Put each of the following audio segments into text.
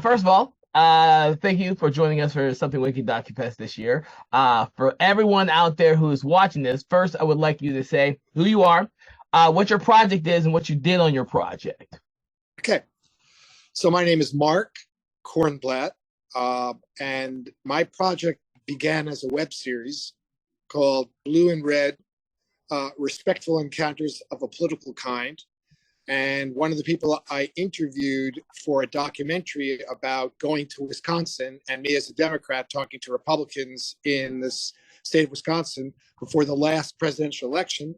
First of all, thank you for joining us for Something Wicked DocuFest this year. For everyone out there who is watching this, first I would like you to say who you are, what your project is, and what you did on your project. Okay, so my name is Marc Komblat, and my project began as a web series called Blue and Red, Respectful Encounters of a Political Kind. And one of the people I interviewed for a documentary about going to Wisconsin, and me as a Democrat talking to Republicans in this state of Wisconsin before the last presidential election,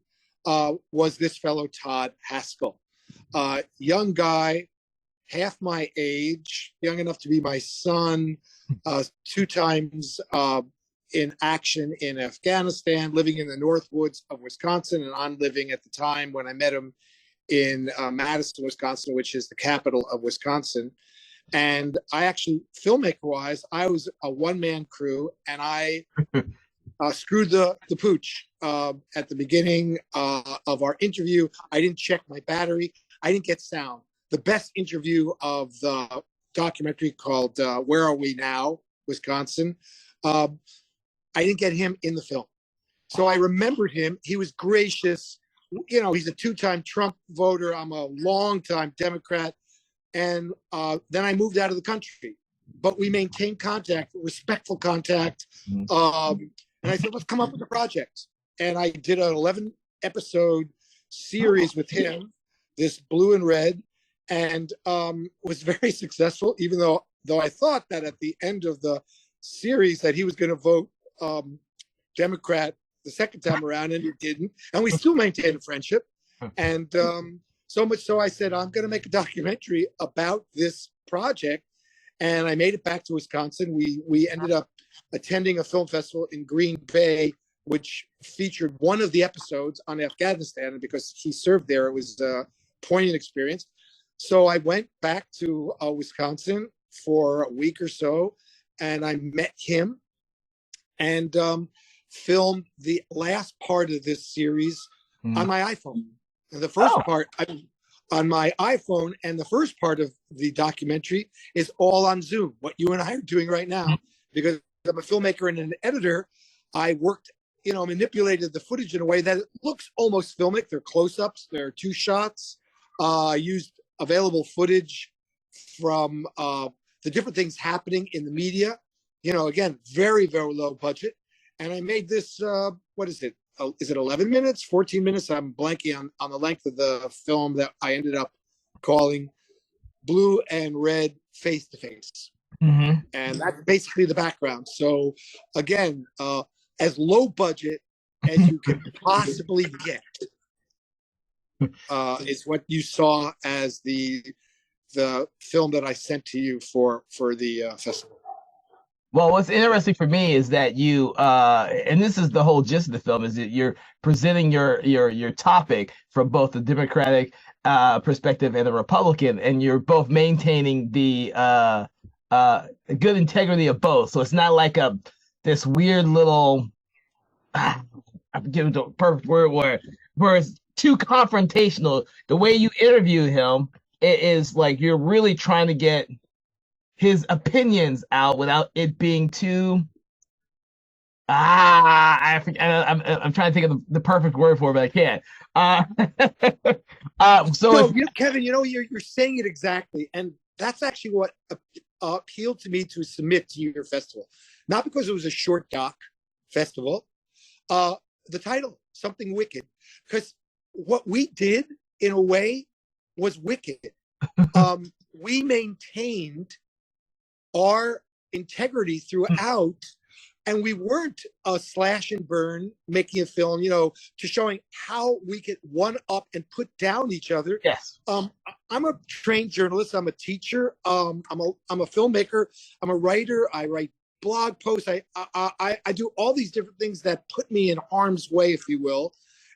was this fellow Todd Haskell. Young guy, half my age, young enough to be my son, 2 times in action in Afghanistan, living in the North Woods of Wisconsin, and I'm living at the time when I met him in Madison, Wisconsin, which is the capital of Wisconsin. And I actually, filmmaker-wise, I was a one-man crew, and I screwed the pooch at the beginning of our interview. I didn't check my battery. I didn't get sound. The best interview of the documentary called Where Are We Now, Wisconsin, I didn't get him in the film. So I remembered him. He was gracious. You know, he's a 2-time Trump voter. I'm a long-time Democrat. And then I moved out of the country. But we maintained contact, respectful contact. And I said, let's come up with a project. And I did an 11-episode series with him, this Blue and Red, and was very successful, even though I thought that at the end of the series that he was going to vote Democrat the second time around, and he didn't. And we still maintained a friendship. And so much so I said, I'm going to make a documentary about this project. And I made it back to Wisconsin. We ended up attending a film festival in Green Bay, which featured one of the episodes on Afghanistan. And because he served there, it was a poignant experience. So I went back to Wisconsin for a week or so, and I met him and filmed the last part of this series on my iPhone. And the first part on my iPhone, and the first part of the documentary is all on Zoom, what you and I are doing right now. Because I'm a filmmaker and an editor, I worked, manipulated the footage in a way that it looks almost filmic. They're close-ups, there are 2 shots. I used available footage from the different things happening in the media. Again, very, very low budget. And I made this, what is it? Is it 11 minutes, 14 minutes? I'm blanking on the length of the film that I ended up calling Blue and Red Face to Face. And that's basically the background. So again, as low budget as you can possibly get is what you saw as the film that I sent to you for the festival. Well, what's interesting for me is that you, and this is the whole gist of the film, is that you're presenting your topic from both the Democratic perspective and the Republican, and you're both maintaining the good integrity of both. So it's not like this weird little, I'm giving the perfect word where it's too confrontational. The way you interviewed him, it is like you're really trying to get his opinions out without it being too I'm trying to think of the perfect word for it, but I can't. Kevin, you're saying it exactly, and that's actually what appealed to me to submit to your festival. Not because it was a short doc festival, the title, Something Wicked, because what we did in a way was wicked. We maintained our integrity throughout, and we weren't a slash and burn making a film, to showing how we could one up and put down each other. Yes. I'm a trained journalist. I'm a teacher. I'm a filmmaker. I'm a writer. I write blog posts. I do all these different things that put me in harm's way, if you will.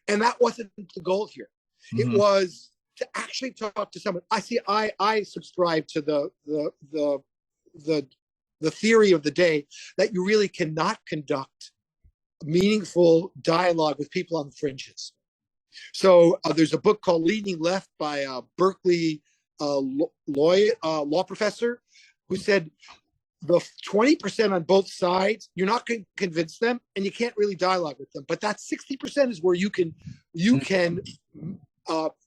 And that wasn't the goal here. It was to actually talk to someone. I subscribe to the theory of the day that you really cannot conduct meaningful dialogue with people on the fringes. So there's a book called Leaning Left by a Berkeley law professor who said the 20% on both sides, you're not going to convince them, and you can't really dialogue with them. But that 60% is where you can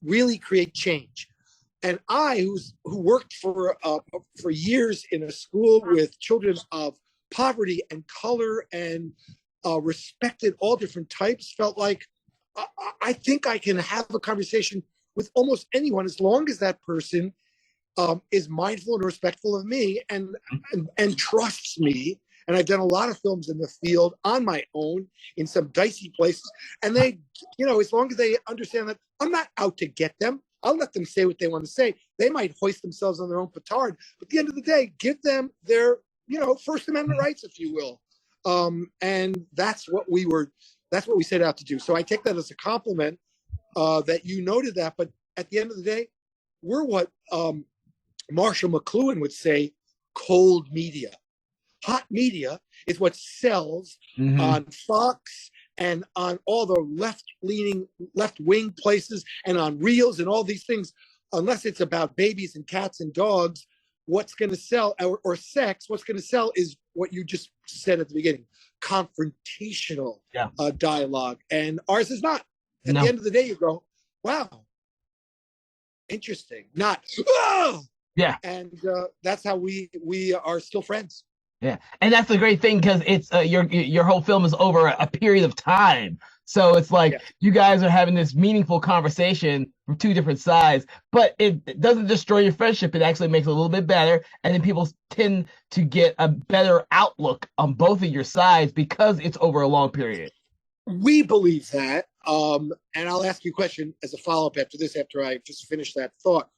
really create change. And I, who worked for years in a school with children of poverty and color and respected all different types, felt like I think I can have a conversation with almost anyone as long as that person is mindful and respectful of me and trusts me. And I've done a lot of films in the field on my own in some dicey places. And they, as long as they understand that I'm not out to get them, I'll let them say what they want to say. They might hoist themselves on their own petard, but at the end of the day, give them their, First Amendment rights, if you will. And that's what we set out to do. So I take that as a compliment that you noted that. But at the end of the day, we're what Marshall McLuhan would say, cold media. Hot media is what sells on Fox and on all the left-wing places and on Reels and all these things. Unless it's about babies and cats and dogs, what's going to sell, or sex, what's going to sell is what you just said at the beginning, confrontational dialogue. And ours is not. At the end of the day, you go, wow, interesting. Not, oh! Yeah. And that's how we are still friends. Yeah, and that's the great thing, because it's your whole film is over a period of time, so it's like you guys are having this meaningful conversation from two different sides, but it doesn't destroy your friendship. It actually makes it a little bit better, and then people tend to get a better outlook on both of your sides because it's over a long period. We believe that, and I'll ask you a question as a follow-up after this, after I just finish that thought.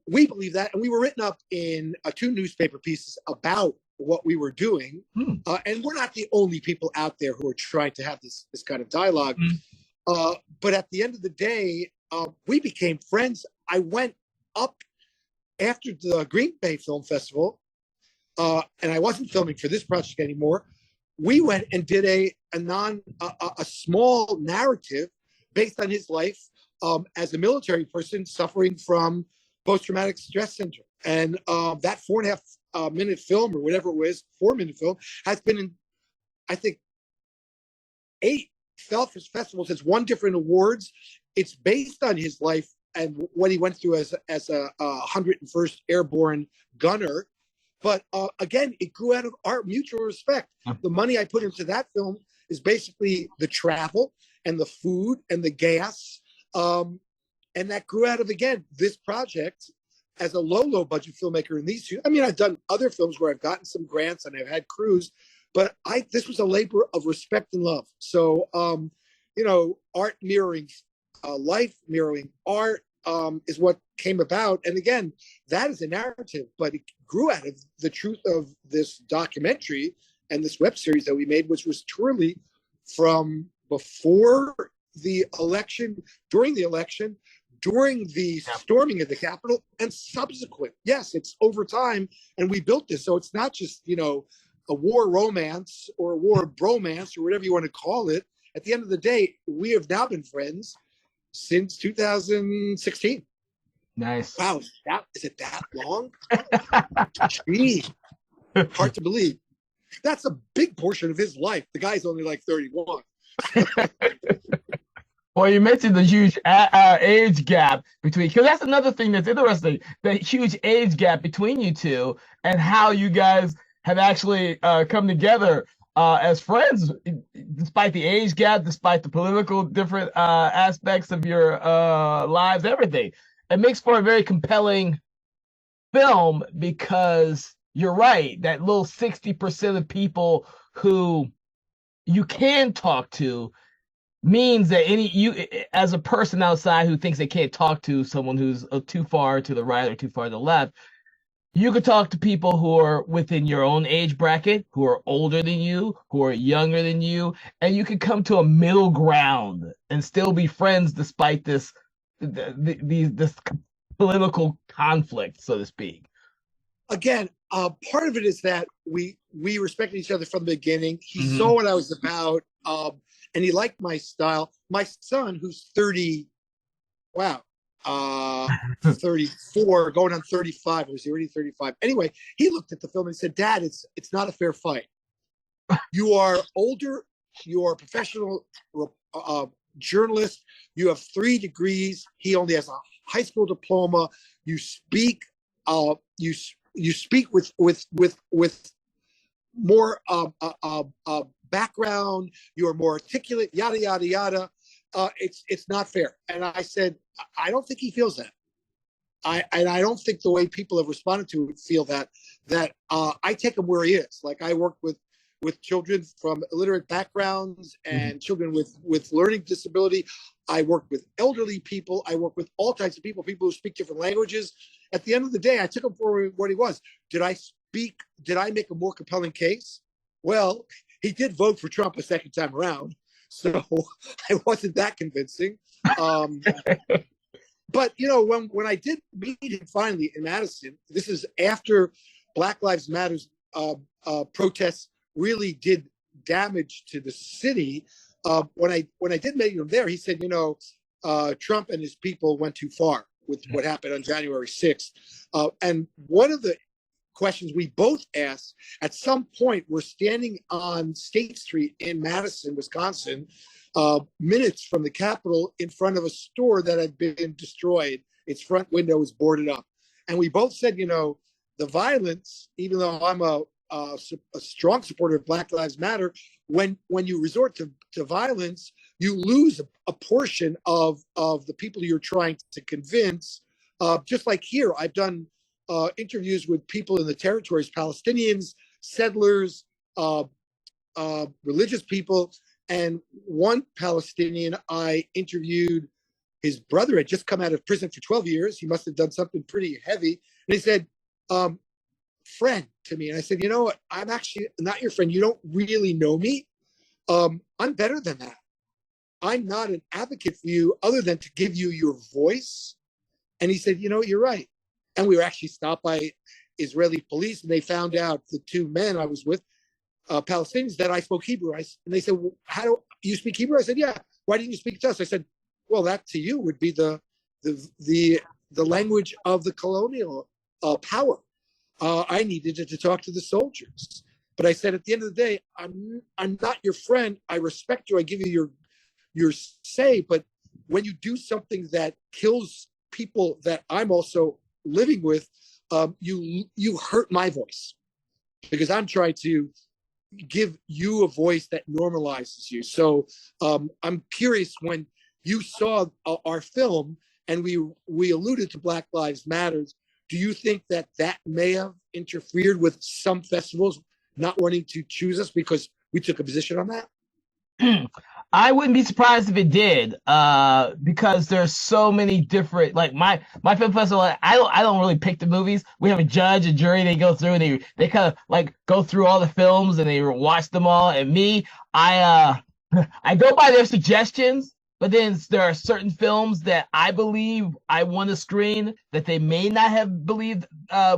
We believe that, and we were written up in 2 newspaper pieces about what we were doing, and we're not the only people out there who are trying to have this kind of dialogue. But at the end of the day, we became friends. I went up after the Green Bay Film Festival, and I wasn't filming for this project anymore. We went and did a small narrative based on his life as a military person suffering from post-traumatic stress syndrome. And that 4.5 minute film, or whatever it was, 4-minute film, has been in, I think, 8 festivals. It's won different awards. It's based on his life and what he went through as a 101st Airborne gunner. But again, it grew out of our mutual respect. The money I put into that film is basically the travel and the food and the gas. And that grew out of, again, this project as a low budget filmmaker in these 2. I mean, I've done other films where I've gotten some grants and I've had crews, but this was a labor of respect and love. So, art mirroring life, mirroring art is what came about. And again, that is a narrative, but it grew out of the truth of this documentary and this web series that we made, which was truly from before the election, during the election, during the storming of the Capitol, and subsequent. Yes, it's over time, and we built this. So it's not just, a war romance or a war bromance or whatever you want to call it. At the end of the day, we have now been friends since 2016. Nice. Wow, is it that long? Gee, hard to believe. That's a big portion of his life. The guy's only like 31. Well, you mentioned the huge age gap between, because that's another thing that's interesting, the huge age gap between you two and how you guys have actually come together as friends, despite the age gap, despite the political different aspects of your lives, everything. It makes for a very compelling film, because you're right, that little 60% of people who you can talk to means that you as a person outside who thinks they can't talk to someone who's too far to the right or too far to the left, you could talk to people who are within your own age bracket, who are older than you, who are younger than you, and you could come to a middle ground and still be friends despite this political conflict, so to speak. Again, part of it is that we respected each other from the beginning. He saw what I was about, and he liked my style. My son, who's 30, wow, uh, 34, going on 35. Or was he already 35? Anyway, he looked at the film and said, "Dad, it's not a fair fight. You are older. You are a professional journalist. You have 3 degrees. He only has a high school diploma. You speak. You speak with more background. You are more articulate. Yada yada yada. It's not fair." And I said, I don't think he feels that. I don't think the way people have responded to it feel that I take him where he is. Like, I work with children from illiterate backgrounds and children with learning disability. I work with elderly people. I work with all types of people who speak different languages. At the end of the day, I took him for what he was. Did I make a more compelling case? Well, he did vote for Trump a second time around, so I wasn't that convincing. But, you know, when I did meet him finally in Madison, this is after Black Lives Matter's protests really did damage to the city. When I did meet him there, he said, you know, Trump and his people went too far with what happened on January 6th. And one of the questions we both asked, at some point, we're standing on State Street in Madison, Wisconsin, minutes from the Capitol, in front of a store that had been destroyed. Its front window was boarded up. And we both said, you know, the violence, even though I'm a strong supporter of Black Lives Matter, when you resort to violence, you lose a portion of the people you're trying to convince. Just like here, I've done interviews with people in the territories, Palestinians, settlers, religious people. And one Palestinian I interviewed, his brother had just come out of prison for 12 years. He must have done something pretty heavy. And he said, friend to me. And I said, you know what? I'm actually not your friend. You don't really know me. I'm better than that. I'm not an advocate for you other than to give you your voice. And he said, you know, you're right. And we were actually stopped by Israeli police, and they found out, the 2 men I was with, Palestinians, that I spoke Hebrew. And they said, well, how do you speak Hebrew? I said, yeah. Why didn't you speak to us? I said, well, that to you would be the language of the colonial power. I needed to talk to the soldiers. But I said, at the end of the day, I'm not your friend. I respect you. I give you your say. But when you do something that kills people that I'm also living with, you hurt my voice, because I'm trying to give you a voice that normalizes you. So I'm curious, when you saw our film and we alluded to Black Lives Matter, do you think that may have interfered with some festivals not wanting to choose us because we took a position on that? I wouldn't be surprised if it did, because there's so many different, like my film festival. I don't really pick the movies. We have a judge, a jury. They go through and they kind of like go through all the films and they watch them all. And me, I go by their suggestions. But then there are certain films that I believe I want to screen that they may not have believed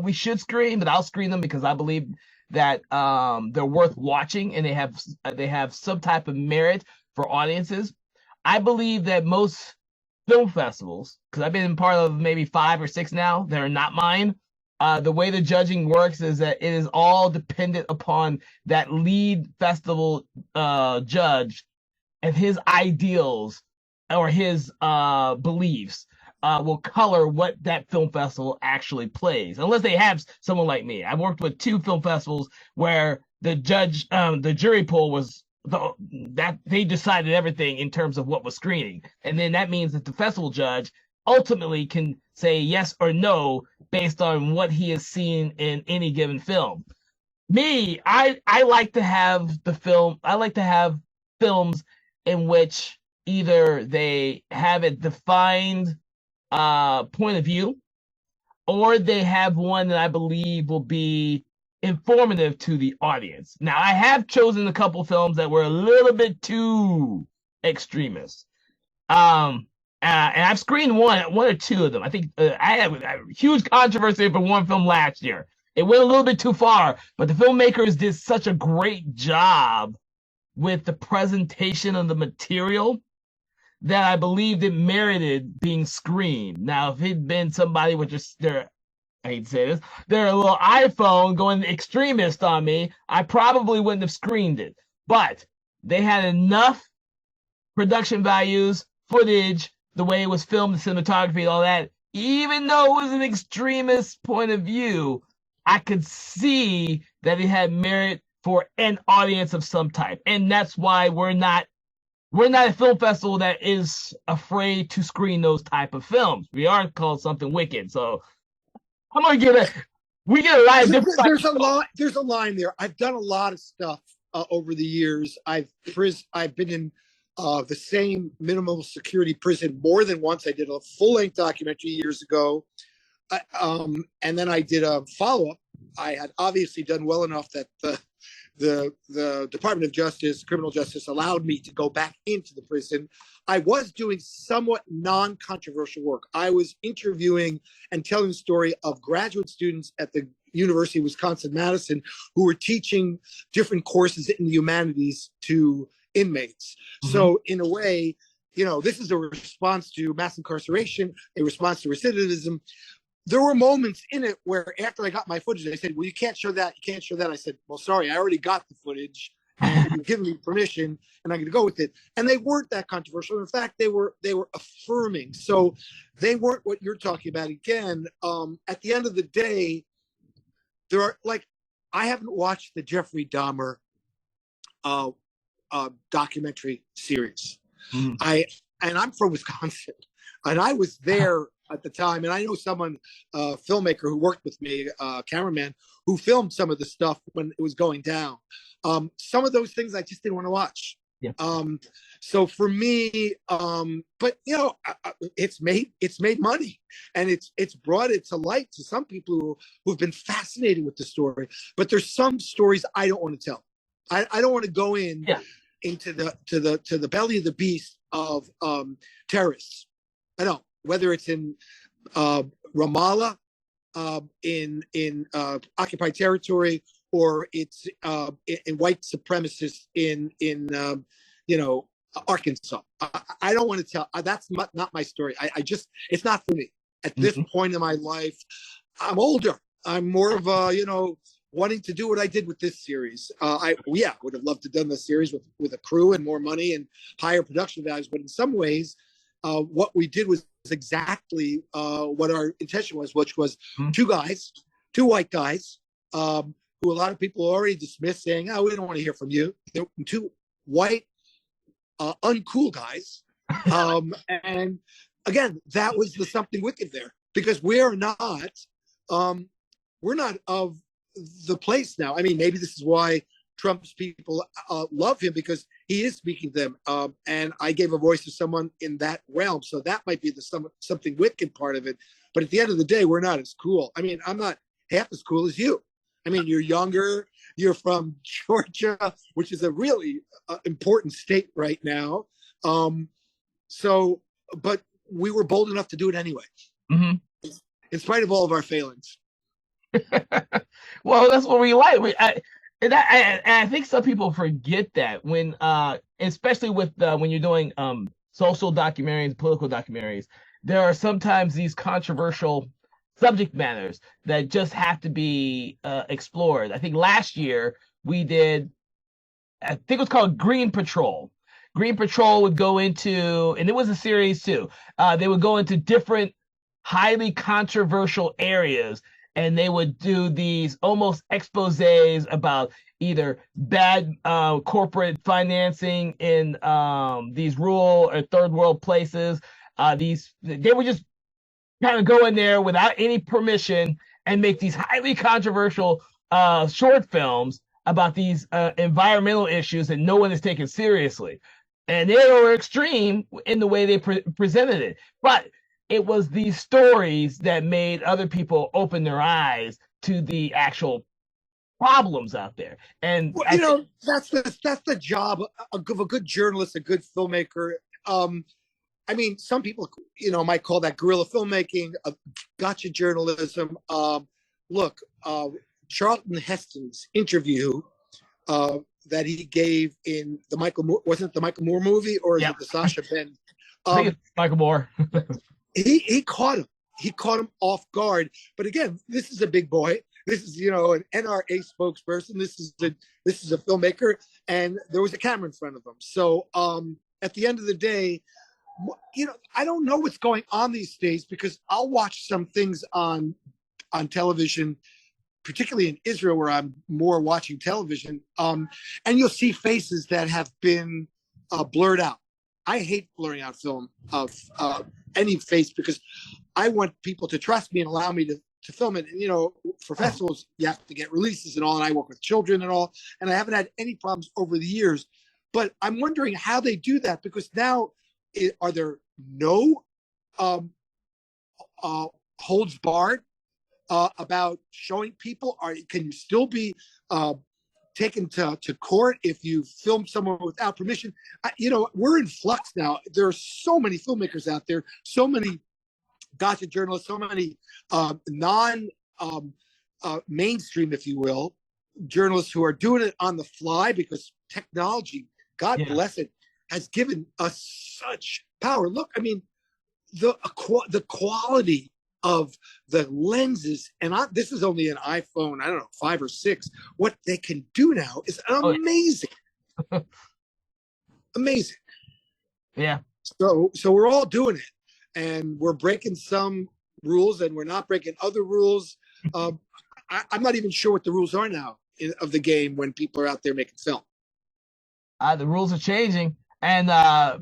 we should screen, but I'll screen them because I believe that they're worth watching and they have some type of merit for audiences. I believe that most film festivals, because I've been part of maybe 5 or 6 now that are not mine, the way the judging works is that it is all dependent upon that lead festival judge and his ideals or his beliefs will color what that film festival actually plays, unless they have someone like me. I worked with 2 film festivals where the jury pool was that they decided everything in terms of what was screening, and then that means that the festival judge ultimately can say yes or no based on what he has seen in any given film. Me, I like to have films in which either they have a defined point of view, or they have one that I believe will be informative to the audience. Now, I have chosen a couple films that were a little bit too extremist. And I've screened one or 2 of them. I think I had a huge controversy for one film last year. It went a little bit too far, but the filmmakers did such a great job with the presentation of the material that I believed it merited being screened. Now, if it'd been somebody with just their, I hate to say this, their little iPhone going extremist on me, I probably wouldn't have screened it. But they had enough production values, footage, the way it was filmed, the cinematography, all that. Even though it was an extremist point of view, I could see that it had merit for an audience of some type. And that's why we're not a film festival that is afraid to screen those type of films. We are called something wicked. So I'm gonna get it. We get a lot of different. There's a line there. I've done a lot of stuff over the years. I've been in the same minimal security prison more than once. I did a full-length documentary years ago, and then I did a follow-up. I had obviously done well enough that the Department of Justice, Criminal Justice, allowed me to go back into the prison. I was doing somewhat non-controversial work. I was interviewing and telling the story of graduate students at the University of Wisconsin-Madison who were teaching different courses in the humanities to inmates. Mm-hmm. So in a way, this is a response to mass incarceration, a response to recidivism. There were moments in it where after I got my footage, they said, well, you can't show that. You can't show that. I said, well, sorry, I already got the footage and you've given me permission and I'm going to go with it. And they weren't that controversial. In fact, they were affirming. So they weren't what you're talking about. Again, at the end of the day, there are I haven't watched the Jeffrey Dahmer documentary series. Mm. I'm from Wisconsin and I was there at the time. And I know someone, filmmaker who worked with me, cameraman, who filmed some of the stuff when it was going down. Some of those things I just didn't want to watch. Yeah. So for me, but it's made money and it's brought it to light to some people who've been fascinated with the story. But there's some stories I don't want to tell. I don't want to go into the belly of the beast of terrorists. I don't. Whether it's in Ramallah, in occupied territory, or it's in white supremacists in Arkansas. I don't want to tell. That's not my story. It's not for me. At this point in my life, I'm older. I'm more of a, wanting to do what I did with this series. I would have loved to have done this series with a crew and more money and higher production values. But in some ways, what we did was exactly what our intention was, which was two white guys, who a lot of people already dismissed, saying, "Oh, we don't want to hear from you." They're two white, uncool guys, and again, that was the something wicked there, because we're not of the place now. I mean, maybe this is why Trump's people love him, because he is speaking to them. And I gave a voice to someone in that realm. So that might be something wicked part of it. But at the end of the day, we're not as cool. I mean, I'm not half as cool as you. I mean, you're younger. You're from Georgia, which is a really important state right now. But we were bold enough to do it anyway, in spite of all of our failings. Well, that's what we like. I think some people forget that when, especially with when you're doing social documentaries, political documentaries, there are sometimes these controversial subject matters that just have to be explored. I think last year we did, I think it was called Green Patrol. Green Patrol would go into, and it was a series too, they would go into different highly controversial areas, and they would do these almost exposés about either bad corporate financing in these rural or third world places. They would just kind of go in there without any permission and make these highly controversial short films about these environmental issues that no one is taking seriously. And they were extreme in the way they presented it. But it was these stories that made other people open their eyes to the actual problems out there. And that's the job of a good journalist, a good filmmaker. I mean, some people, might call that guerrilla filmmaking, gotcha journalism. Look, Charlton Heston's interview that he gave in the Michael Moore, wasn't it the Michael Moore movie, or is it the Sacha Ben? I think it's Michael Moore. He caught him. He caught him off guard. But again, this is a big boy. This is, you know, an NRA spokesperson. This is a filmmaker, and there was a camera in front of him. So at the end of the day, you know, I don't know what's going on these days, because I'll watch some things on television, particularly in Israel, where I'm more watching television, and you'll see faces that have been blurred out. I hate blurring out film of any face, because I want people to trust me and allow me to film it. And, you know, for festivals, you have to get releases and all, and I work with children and all, and I haven't had any problems over the years. But I'm wondering how they do that, because now, are there no holds barred about showing people? Can you still be taken to court if you film someone without permission? You know, we're in flux now. There are so many filmmakers out there, so many gotcha journalists, so many mainstream, if you will, journalists who are doing it on the fly, because technology, God bless it, has given us such power. Look, I mean, the quality of the lenses, and this is only an iPhone, I don't know, 5 or 6. What they can do now is amazing. Amazing. Yeah. So we're all doing it, and we're breaking some rules, and we're not breaking other rules. I'm not even sure what the rules are now of the game when people are out there making film. The rules are changing. And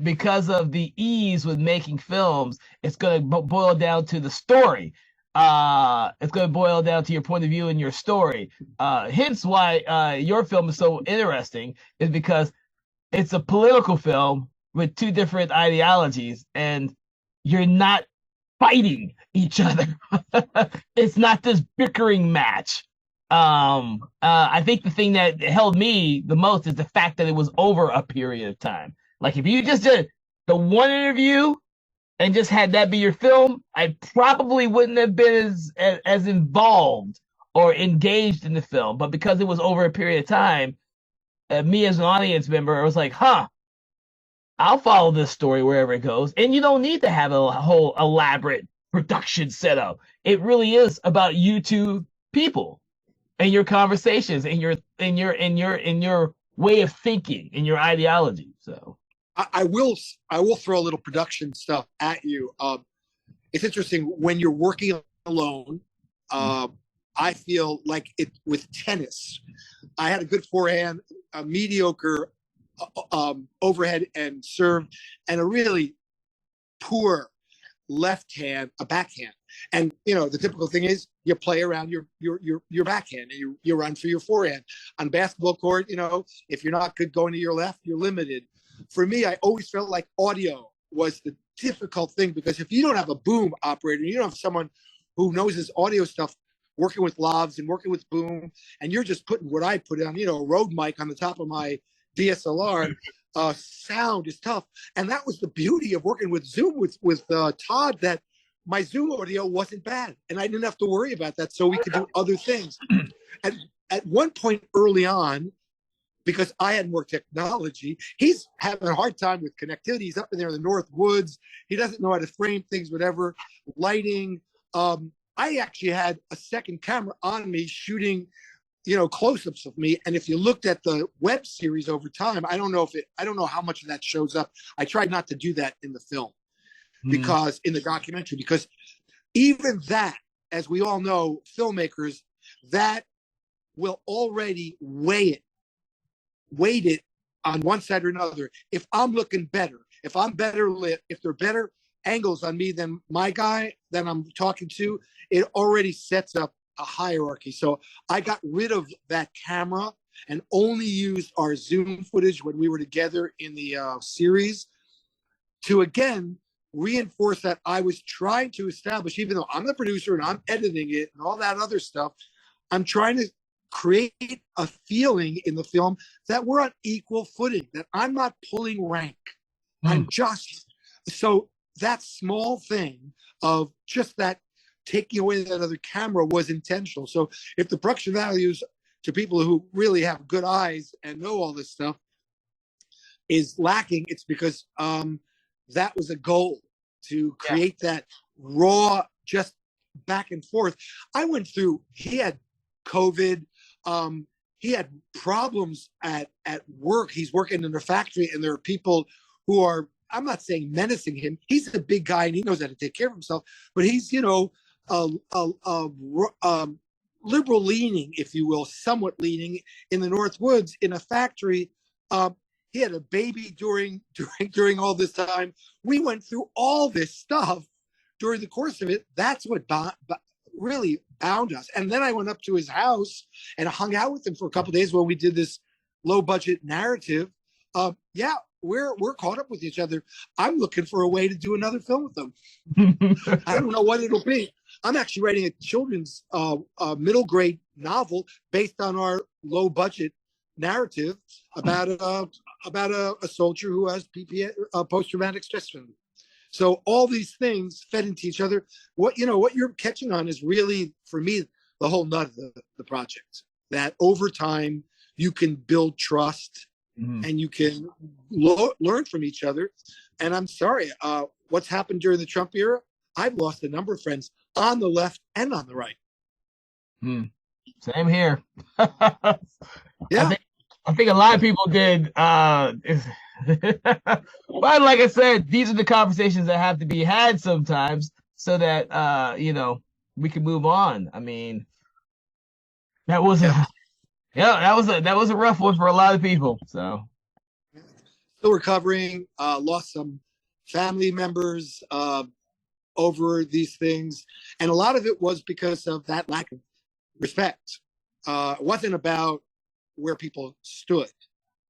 because of the ease with making films, it's going to boil down to the story. It's going to boil down to your point of view and your story. Hence why your film is so interesting, is because it's a political film with two different ideologies, and you're not fighting each other. It's not this bickering match. I think the thing that held me the most is the fact that it was over a period of time. Like, if you just did the one interview and just had that be your film, I probably wouldn't have been as involved or engaged in the film. But because it was over a period of time, me as an audience member, I was like, I'll follow this story wherever it goes. And you don't need to have a whole elaborate production setup. It really is about you two people and your conversations and your way of thinking and your ideology. So I will throw a little production stuff at you. It's interesting when you're working alone. I feel like it with tennis. I had a good forehand, a mediocre overhead and serve, and a really poor left hand, a backhand. And you know, the typical thing is you play around your backhand, and you run for your forehand. On basketball court, you know, if you're not good going to your left, you're limited. For me, I always felt like audio was the difficult thing, because if you don't have a boom operator, you don't have someone who knows his audio stuff, working with lavs and working with boom, and you're just putting what I put on, you know, a Rode mic on the top of my DSLR, sound is tough. And that was the beauty of working with Zoom with Todd, that my Zoom audio wasn't bad, and I didn't have to worry about that, so we could do other things. At one point early on, because I hadn't worked technology, he's having a hard time with connectivity. He's up in there in the North Woods. He doesn't know how to frame things, whatever, lighting. I actually had a second camera on me shooting, you know, close-ups of me. And if you looked at the web series over time, I don't know how much of that shows up. I tried not to do that in the film, because in the documentary, because even that, as we all know, filmmakers, that will already weight it on one side or another. If I'm looking better, if I'm better lit, if there are better angles on me than my guy that I'm talking to, it already sets up a hierarchy. So I got rid of that camera and only used our Zoom footage when we were together in the series to, again, reinforce that I was trying to establish, even though I'm the producer and I'm editing it and all that other stuff, I'm trying to create a feeling in the film that we're on equal footing, that I'm not pulling rank. I'm just, so that small thing of just that taking away that other camera was intentional. So if the production values to people who really have good eyes and know all this stuff is lacking, it's because that was a goal, to create that raw, just back and forth. I went through, he had COVID. He had problems at work. He's working in a factory, and there are people who are, I'm not saying menacing him. He's a big guy and he knows how to take care of himself, but he's, liberal leaning, if you will, somewhat leaning in the North Woods in a factory. He had a baby during all this time. We went through all this stuff during the course of it. That's what really bound us. And then I went up to his house and hung out with him for a couple of days while we did this low budget narrative. We're caught up with each other. I'm looking for a way to do another film with him. I don't know what it'll be. I'm actually writing a children's middle grade novel based on our low budget narrative about a soldier who has post traumatic stress syndrome. So all these things fed into each other. What you're catching on is really, for me, the whole nut of the project. That over time you can build trust, and you can learn from each other. And I'm sorry, what's happened during the Trump era? I've lost a number of friends on the left and on the right. Same here. Yeah. I think a lot of people did. But like I said, these are the conversations that have to be had sometimes so that, we can move on. I mean, that was that was a rough one for a lot of people. So still recovering, lost some family members over these things. And a lot of it was because of that lack of respect. It wasn't about where people stood.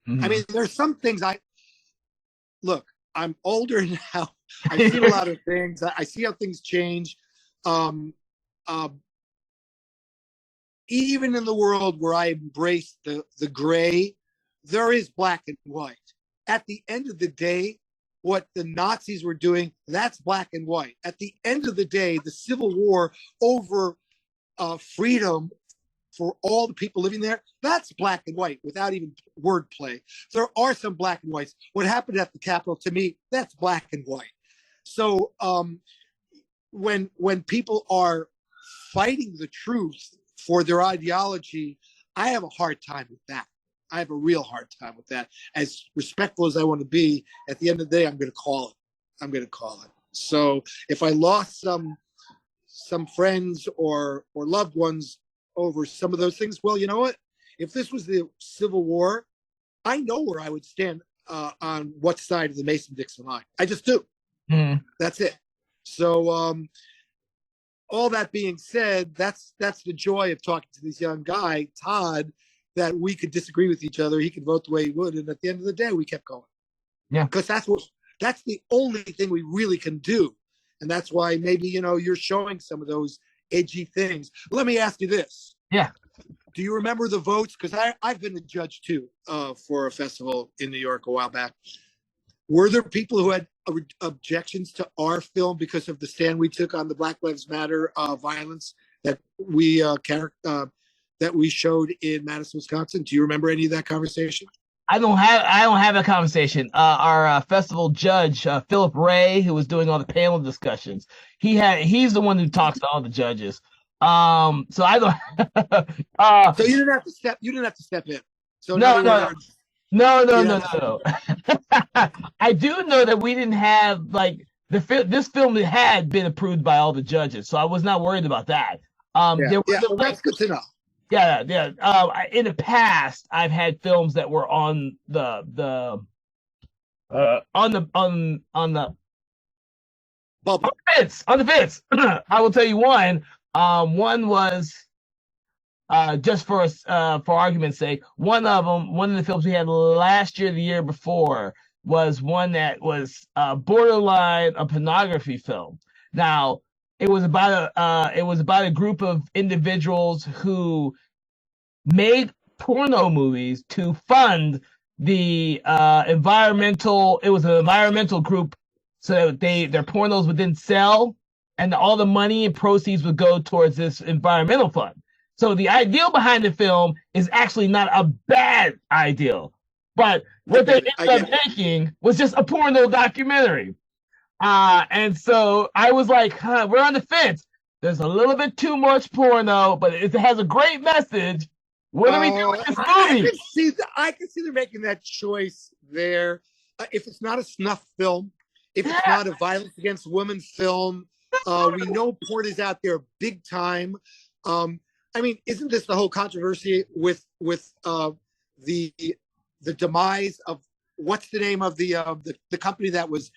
I mean, there's some things I'm older now. I've seen a lot of things. I see how things change. Even in the world where I embrace the gray, there is black and white. At the end of the day, what the Nazis were doing, that's black and white. At the end of the day, the Civil War over freedom for all the people living there, that's black and white without even wordplay. There are some black and whites. What happened at the Capitol, to me, that's black and white. So when people are fighting the truth for their ideology, I have a hard time with that. I have a real hard time with that. As respectful as I want to be, at the end of the day, I'm going to call it. So if I lost some friends or loved ones over some of those things, well, you know what? If this was the Civil War, I know where I would stand on what side of the Mason-Dixon line. I just do. That's it. So all that being said, that's the joy of talking to this young guy, Todd, that we could disagree with each other. He could vote the way he would. And at the end of the day, we kept going. Yeah. Because that's the only thing we really can do. And that's why maybe, you're showing some of those edgy things. Let me ask you this. Yeah. Do you remember the votes? Because I've been a judge too for a festival in New York a while back. Were there people who had objections to our film because of the stand we took on the Black Lives Matter violence that we showed in Madison, Wisconsin? Do you remember any of that conversation? I don't have a conversation. Our festival judge, Philip Ray, who was doing all the panel discussions, he's the one who talks to all the judges. So I don't. So you didn't have to step in. So no. I do know that we didn't have this film had been approved by all the judges, so I was not worried about that. That's good to know. Yeah. In the past, I've had films that were on the fence. I will tell you one. One was just for argument's sake. One of the films we had last year, the year before, was one that was borderline a pornography film. Now, it was about a group of individuals who made porno movies to fund the environmental. It was an environmental group, so that their pornos would then sell, and all the money and proceeds would go towards this environmental fund. So the ideal behind the film is actually not a bad ideal, but what they ended up making was just a porno documentary. And so I was like, huh, we're on the fence. There's a little bit too much porno, but it has a great message. What do we do with this movie? I can see they're making that choice there. If it's not a snuff film, if it's not a violence against women film, we know porn is out there big time. I mean, isn't this the whole controversy with the demise of what's the name of the company that was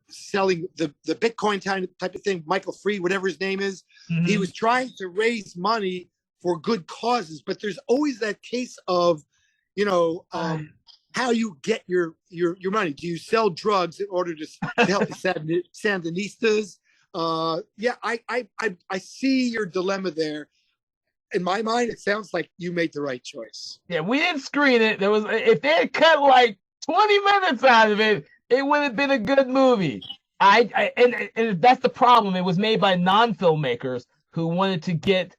selling the Bitcoin type of thing, Michael Free, whatever his name is. Mm-hmm. He was trying to raise money for good causes, but there's always that case of, how you get your money. Do you sell drugs in order to help the Sandinistas? Yeah, I see your dilemma there. In my mind, it sounds like you made the right choice. Yeah, we didn't screen it. If they had cut like 20 minutes out of it, it would have been a good movie. And that's the problem. It was made by non-filmmakers who wanted to get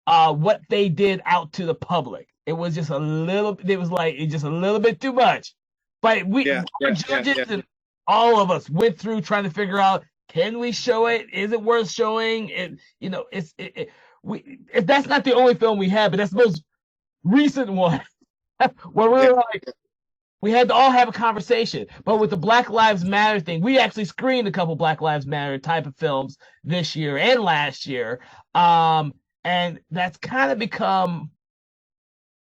what they did out to the public. It was just a little bit too much. But judges and all of us went through trying to figure out, can we show it? Is it worth showing? If that's not the only film we had, but that's the most recent one where we were like, we had to all have a conversation. But with the Black Lives Matter thing, we actually screened a couple Black Lives Matter type of films this year and last year. And that's kind of become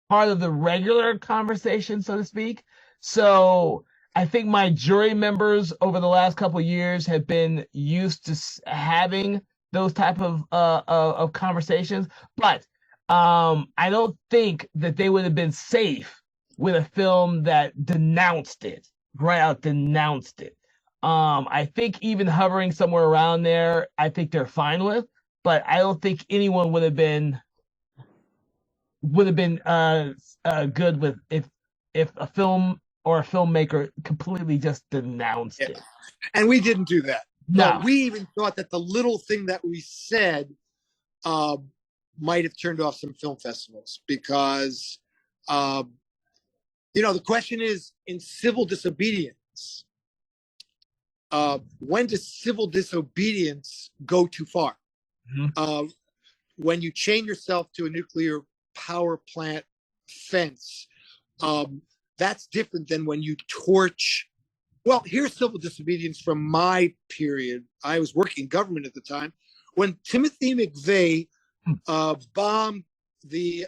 part of the regular conversation, so to speak. So I think my jury members over the last couple of years have been used to having those type of conversations. But I don't think that they would have been safe with a film that denounced it, right out denounced it. I think even hovering somewhere around there, I think they're fine with, but I don't think anyone would have been good with if a film or a filmmaker completely just denounced it. And we didn't do that. No. We even thought that the little thing that we said might have turned off some film festivals because the question is, in civil disobedience, when does civil disobedience go too far? Mm-hmm. When you chain yourself to a nuclear power plant fence, that's different than when you torch. Well, here's civil disobedience from my period. I was working in government at the time. When Timothy McVeigh bombed the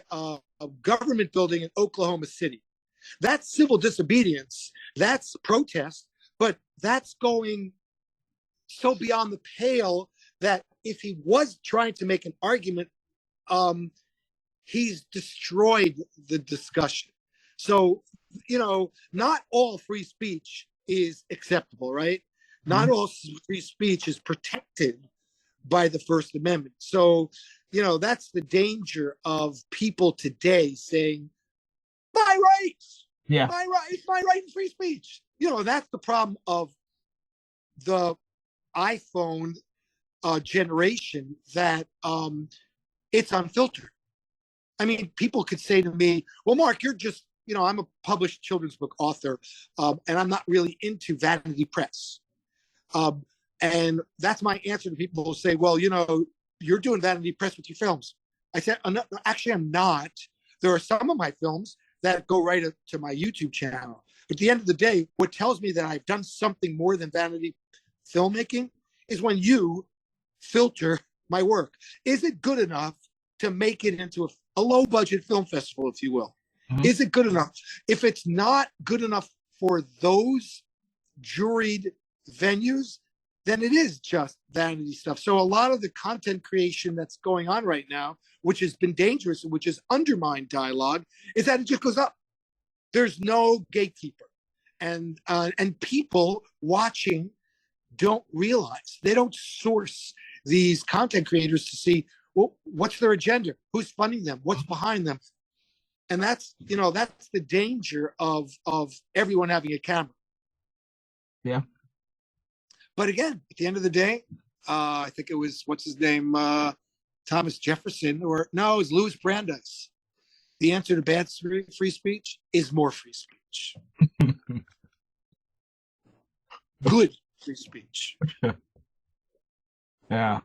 government building in Oklahoma City, that's civil disobedience. That's protest, but that's going so beyond the pale that if he was trying to make an argument, he's destroyed the discussion. So, not all free speech is acceptable, right? Mm-hmm. Not all free speech is protected by the First Amendment. So, that's the danger of people today saying, my rights, my right in free speech. That's the problem of the iPhone generation, that it's unfiltered. I mean, people could say to me, well, Mark, you're just, I'm a published children's book author, and I'm not really into vanity press. And that's my answer to people who say, well, you're doing vanity press with your films. I said, actually, I'm not. There are some of my films that go right to my YouTube channel. But at the end of the day, what tells me that I've done something more than vanity filmmaking is when you filter my work. Is it good enough to make it into a low-budget film festival, if you will? Mm-hmm. Is it good enough? If it's not good enough for those juried venues, then it is just vanity stuff. So a lot of the content creation that's going on right now, which has been dangerous and which has undermined dialogue, is that it just goes up. There's no gatekeeper. And people watching don't realize, they don't source these content creators to see, well, what's their agenda? Who's funding them? What's behind them? And that's the danger of everyone having a camera. Yeah. But again, at the end of the day, I think it was, what's his name? Thomas Jefferson, it was Louis Brandeis. The answer to bad free speech is more free speech. Good free speech. Yeah.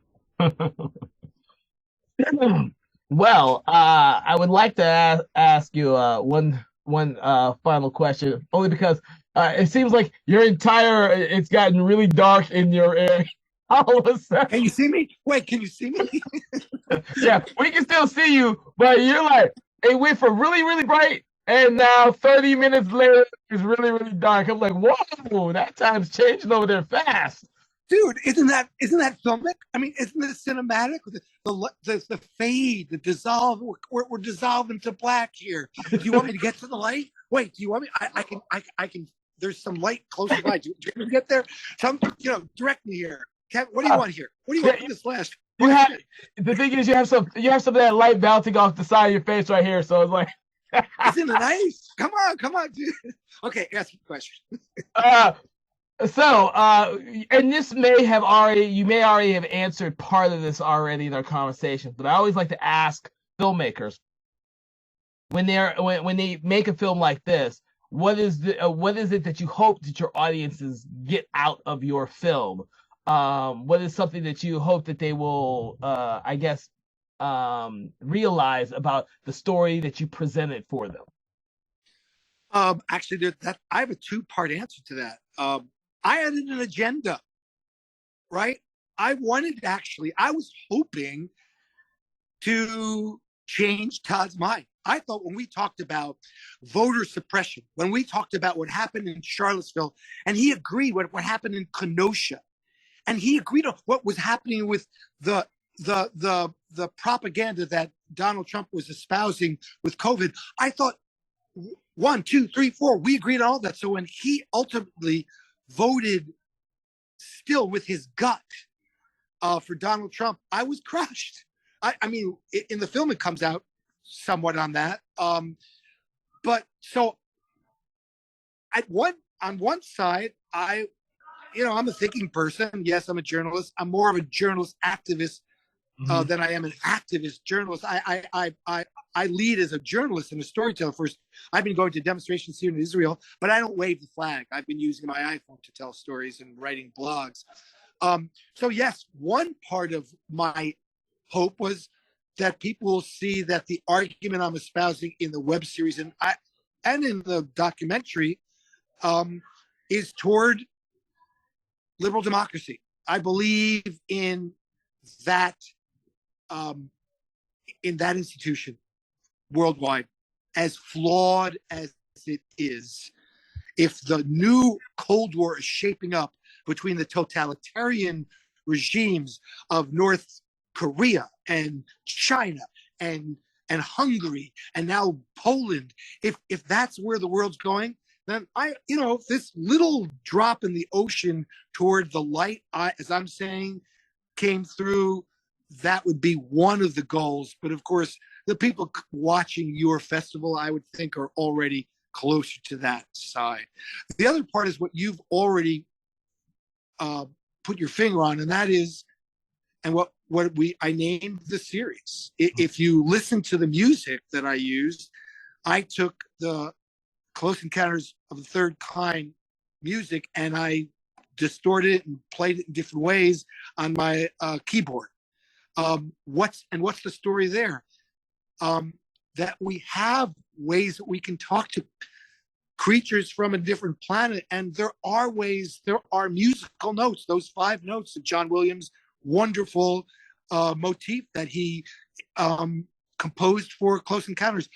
Well, I would like to ask you one final question, only because it seems like your entire it's gotten really dark in your area all of a sudden. Can you see me? Wait, can you see me? Yeah, we can still see you, but you're like it went from really really bright, and now 30 minutes later it's really really dark. I'm like, whoa, that time's changing over there fast. Dude, isn't that filmic? I mean, isn't it cinematic? The fade, the dissolve. We're dissolving to black here. Do you want me to get to the light? Wait, do you want me? I can. There's some light closer by. Do you want me to get there? Direct me here. What do you want here? What do you want from this flash? The thing is, you have some of that light bouncing off the side of your face right here. So it's like, isn't it nice? Come on, dude. Okay, ask your question. And this you may already have answered part of this already in our conversation, but I always like to ask filmmakers when they make a film like this, what is it that you hope that your audiences get out of your film? What is something that you hope that they will, realize about the story that you presented for them? Actually, I have a two-part answer to that. I added an agenda, right? I was hoping to change Todd's mind. I thought when we talked about voter suppression, when we talked about what happened in Charlottesville, and he agreed what happened in Kenosha, and he agreed on what was happening with the propaganda that Donald Trump was espousing with COVID. I thought 1, 2, 3, 4, we agreed on all that. So when he ultimately voted still with his gut for Donald Trump, I was crushed. I mean, in the film, it comes out somewhat on that. But so on one side, I'm a thinking person. Yes, I'm a journalist. I'm more of a journalist activist than I am an activist journalist. I lead as a journalist and a storyteller first. I've been going to demonstrations here in Israel, but I don't wave the flag. I've been using my iPhone to tell stories and writing blogs. So yes, one part of my hope was that people will see that the argument I'm espousing in the web series and in the documentary is toward liberal democracy. I believe in that institution worldwide, as flawed as it is. If the new Cold War is shaping up between the totalitarian regimes of North Korea and China and Hungary and now Poland, if that's where the world's going, then this little drop in the ocean toward the light, as I'm saying, came through, that would be one of the goals. But of course, the people watching your festival, I would think, are already closer to that side. The other part is what you've already put your finger on, and that is, and what I named the series. If you listen to the music that I used, I took the Close Encounters of the Third Kind music and I distorted it and played it in different ways on my keyboard. What's the story there? That we have ways that we can talk to creatures from a different planet, and there are musical notes, those 5 notes of John Williams' wonderful motif that he composed for Close Encounters.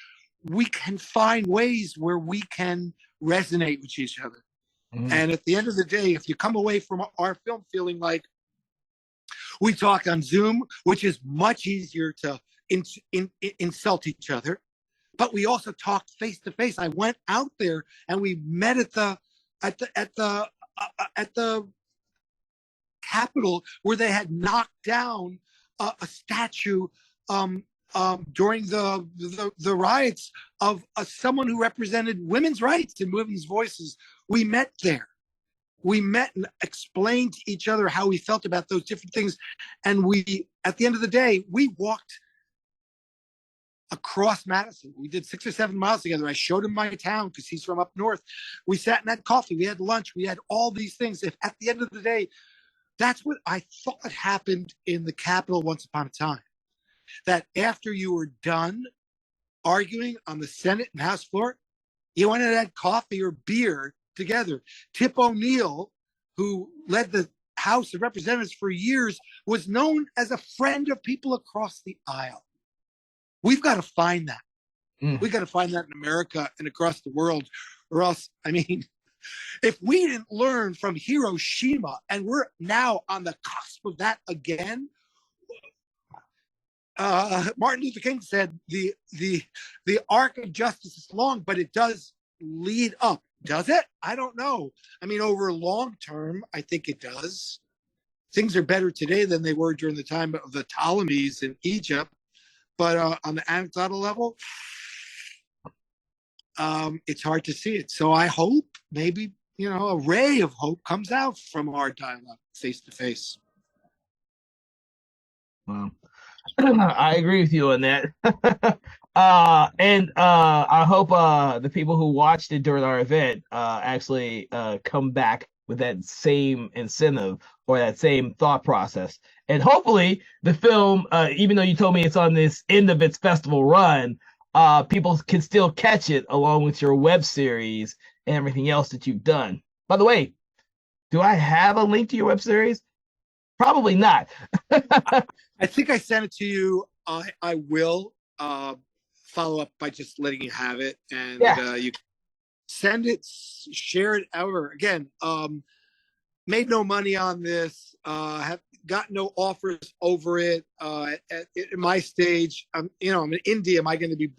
We can find ways where we can resonate with each other. And at the end of the day, if you come away from our film feeling like we talk on Zoom, which is much easier to insult each other, but we also talked face to face. I went out there and we met at the Capitol, where they had knocked down a statue during the riots of someone who represented women's rights and women's voices. We met there. We met and explained to each other how we felt about those different things. And we, at the end of the day, we walked across Madison. We did 6 or 7 miles together. I showed him my town because he's from up north. We sat and had coffee. We had lunch. We had all these things. If at the end of the day, that's what I thought happened in the Capitol once upon a time. That after you were done arguing on the Senate and House floor, you went and had coffee or beer together. Tip O'Neill, who led the House of Representatives for years, was known as a friend of people across the aisle. We've got to find that. We've got to find that in America and across the world, or else, I mean, if we didn't learn from Hiroshima and we're now on the cusp of that again, Martin Luther King said the arc of justice is long, but it does lead up. Does it? I don't know. I mean, over long term, I think it does. Things are better today than they were during the time of the Ptolemies in Egypt. But on the anecdotal level, it's hard to see it. So I hope maybe, a ray of hope comes out from our dialogue face to face. Wow. I agree with you on that. And I hope the people who watched it during our event actually come back with that same incentive or that same thought process. And hopefully the film, even though you told me it's on this end of its festival run, people can still catch it along with your web series and everything else that you've done. By the way, do I have a link to your web series? Probably not. I think I sent it to you. I will follow up by just letting you have it, and you send it, share it. However, again, made no money on this. Have got no offers over it. At my stage, I'm in India. Am I going to be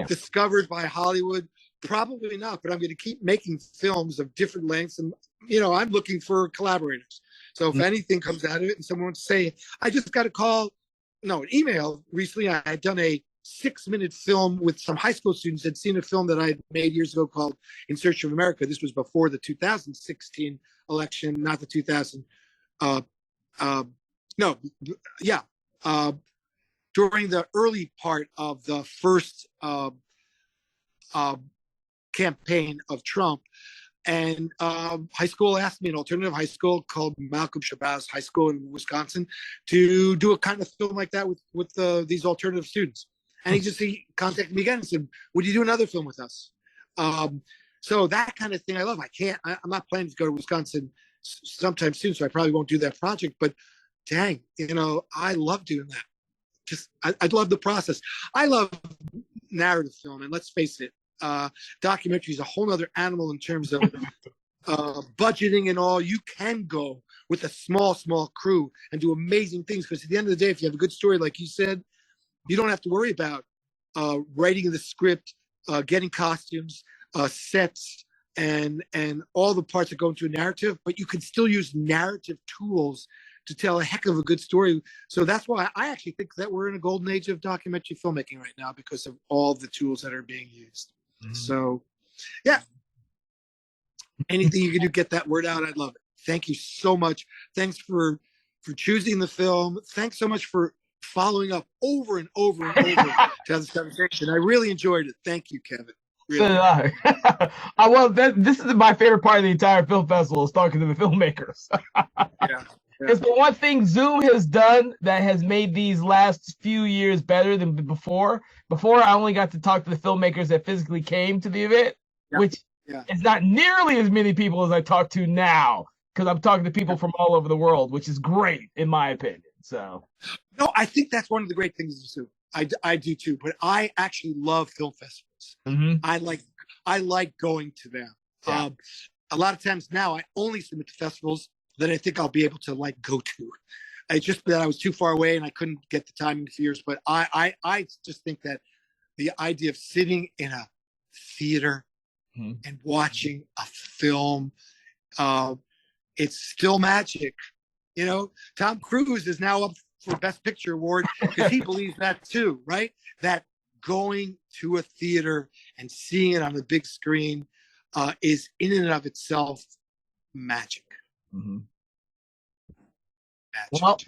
discovered by Hollywood? Probably not. But I'm going to keep making films of different lengths, and I'm looking for collaborators. So if anything comes out of it, and someone wants to say, I just got an email recently. I had done a 6-minute film with some high school students. Had seen a film that I had made years ago called In Search of America. This was before the 2016 election, not the 2000. During the early part of the first campaign of Trump. And high school asked me, an alternative high school called Malcolm Shabazz High School in Wisconsin, to do a kind of film like that with these alternative students. And he contacted me again and said, would you do another film with us? So that kind of thing I love. I'm not planning to go to Wisconsin sometime soon, so I probably won't do that project. But dang, I love doing that. I love the process. I love narrative film. And let's face it, documentary is a whole other animal in terms of budgeting and all. You can go with a small crew and do amazing things, because at the end of the day, if you have a good story, like you said, you don't have to worry about writing the script, getting costumes, sets, and all the parts that go into a narrative, but you can still use narrative tools to tell a heck of a good story. So that's why I actually think that we're in a golden age of documentary filmmaking right now, because of all the tools that are being used. So, yeah. Anything you can do to get that word out, I'd love it. Thank you so much. Thanks for choosing the film. Thanks so much for following up over and over and over to have this conversation. I really enjoyed it. Thank you, Kevin. Really. This is my favorite part of the entire film festival, is talking to the filmmakers. Yeah. It's the one thing Zoom has done that has made these last few years better than before. Before, I only got to talk to the filmmakers that physically came to the event, which is not nearly as many people as I talk to now, because I'm talking to people from all over the world, which is great, in my opinion. So, no, I think that's one of the great things of Zoom. I do too, but I actually love film festivals. Mm-hmm. I like going to them. Yeah. A lot of times now, I only submit to festivals that I think I'll be able to go to. It's just that I was too far away and I couldn't get the time in a few years. But I just think that the idea of sitting in a theater and watching a film, it's still magic. Tom Cruise is now up for Best Picture award because he believes that too, right? That going to a theater and seeing it on the big screen is in and of itself magic. Mm-hmm. Well,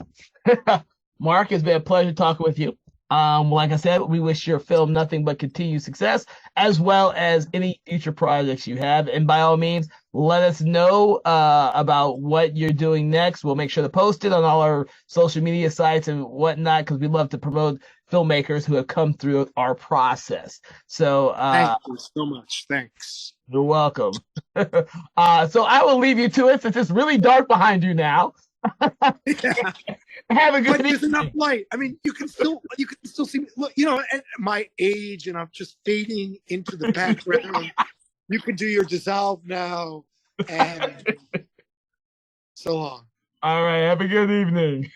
Mark, it's been a pleasure talking with you. Like I said, we wish your film nothing but continued success, as well as any future projects you have. And by all means, let us know about what you're doing next. We'll make sure to post it on all our social media sites and whatnot, because we love to promote filmmakers who have come through our process. So Thank you so much. Thanks. you're welcome. So I will leave you to it since it's really dark behind you now. Yeah. Have a good But there's evening. enough light. I mean, you can still see me. Look, at my age, and I'm just fading into the background. You can do your dissolve now, and so long. All right. Have a good evening.